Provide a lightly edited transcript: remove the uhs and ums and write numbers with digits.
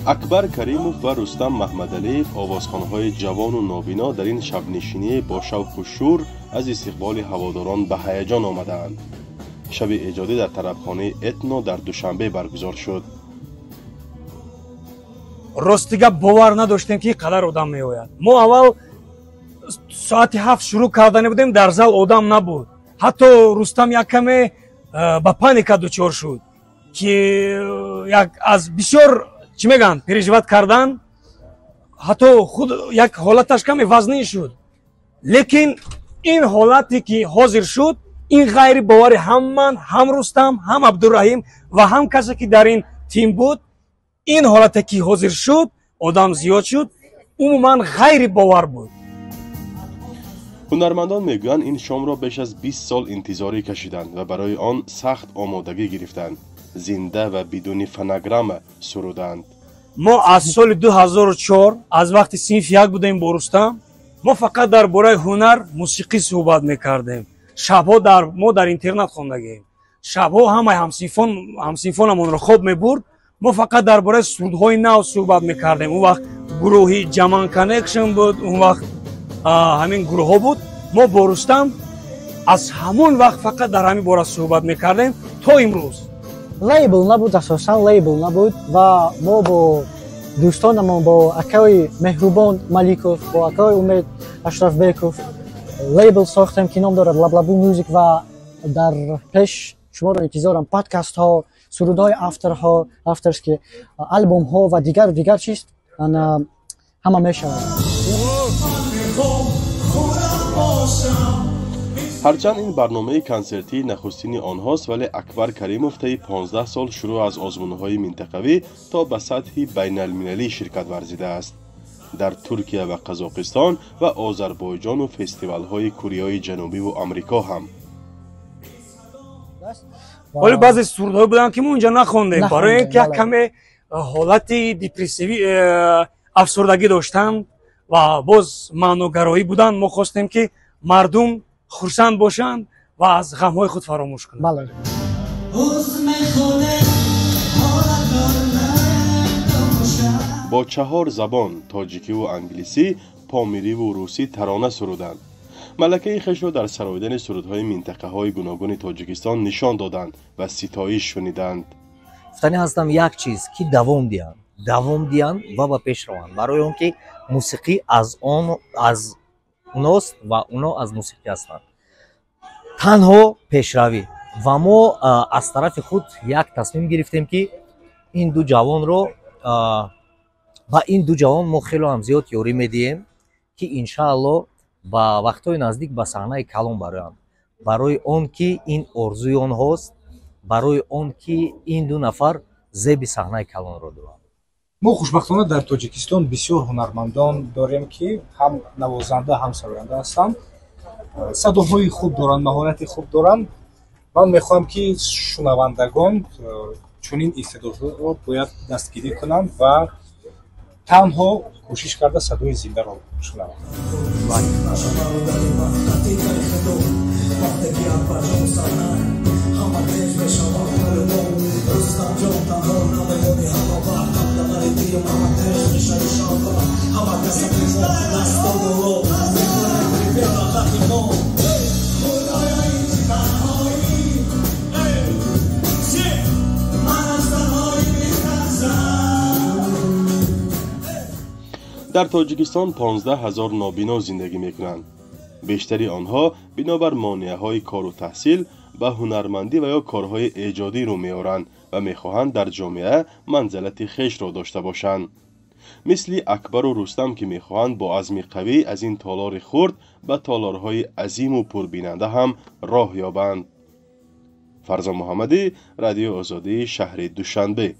اکبر کریموف و رستم محمدعلیف آوازخوان‌های جوان و نابینا در این شب‌نشینی با شوق و شور از استقبال هواداران به هیجان آمدند. شب ایجادی در طربخانه اتنو در دوشنبه برگزار شد. راستیگه باور نداشتیم که قدر آدم میآید. ما اول ساعت 7 شروع کردن بودیم، در زال آدم نبود. حتی رستم یک کمی به پانیک دچار شد که یک از بسیار چی میگن переживать کردن، حتی خود یک حالتش کمی وزنی شد. لیکن این حالتی که حاضر شد، این غیر باور هم من، هم رستم، هم عبدالرحیم و هم کسی که در این تیم بود، این حالتی که حاضر شد آدم زیاد شد، عموما غیر باور بود. هنرمندان میگویند این شام را بیش از 20 سال انتظاری کشیدند و برای آن سخت آمادگی گرفتند. زنده و بدون فنگرام سرودند. ما از سال 2004 از وقتی صنف یک بودیم با رستم، ما فقط درباره هنر موسیقی صحبت میکردیم. شبها ما در اینترنت خواندگیم. شبها همه همسینفونمون را خواب میبرد. ما فقط درباره سرودهای نو صحبت میکردیم. اون وقت گروهی جمان کانکشن بود، اون وقت همین گروه ها بود. ما با رستم از همون وقت فقط در همین باره صحبت میکردیم تا امروز. لیبل نبود، اساسا لیبل نبود و ما با دوستانمون، با اکای مهربان ملیکوف، با اکای امید اشرفبیکوف لیبل ساختیم که نام دارد لبلبو موزیک و در پیش شما را انتظارم پادکست ها، سرودهای افترز که البوم ها و دیگر چیز همه میشود. هرچند این برنامه کنسرتی نخستین آنهاست، ولی اکبر کریموف طی 15 سال شروع از آزمون‌های منطقوی تا به سطح بین المللی شرکت ورزیده است. در ترکیه و قزاقستان و آذربایجان و فستیوال‌های کره جنوبی و آمریکا هم. ولی بعضی سرودهای بودن که ما اونجا نخوندیم برای اینکه کمی حالتی دیپرسیوی افسردگی داشتن و باز معناگرایی بودن. ما خواستیم که مردم خرسند باشند و از غمهای خود فراموش کنند. بله. با 4 زبان تاجیکی و انگلیسی، پامیری و روسی ترانه سرودند. ملکه خویش را در سراییدن سرودهای منطقه‌های گوناگون تاجیکستان نشان دادند و ستایش شنیدند. گفتنی هستم یک چیز که دوام دیان و با پیش روند، برای اون که موسیقی از اوناست و اونا از موسیقی هستند. تنها پیشروی و ما از طرف خود یک تصمیم گرفتیم که این دو جوان رو با این دو جوان ما خیلی هم زیاد یاری میدیم که انشاءالله با وقتهای نزدیک به صحنه کلان برایم، برای اون که این آرزوی آنهاست، برای اون که این دو نفر زیب صحنه کلان رو دارند. ما خوشبختانه در تاجیکستان بسیار هنرمندان داریم که هم نوازنده هم سراینده هستند. صداهای خوب دارند، مهارت خوب دارند. من میخوام که شنوندگان چنین استعدادها رو باید دستگیری کنند و تنها کوشش کرده صدای زنده رو شنوند. در تاجیکستان 15,000 نابینا زندگی میکنند. بیشتری آنها بنابر مانعهای کار و تحصیل به هنرمندی و یا کارهای ایجادی رو میارند و میخواهند در جامعه منزلت خویش را داشته باشند. مثل اکبر و رستم که میخواهند با عزم قوی از این تالار خرد به تالارهای عظیم و پربیننده هم راه یابند. فرزان محمدی، رادیو آزادی، شهر دوشنبه.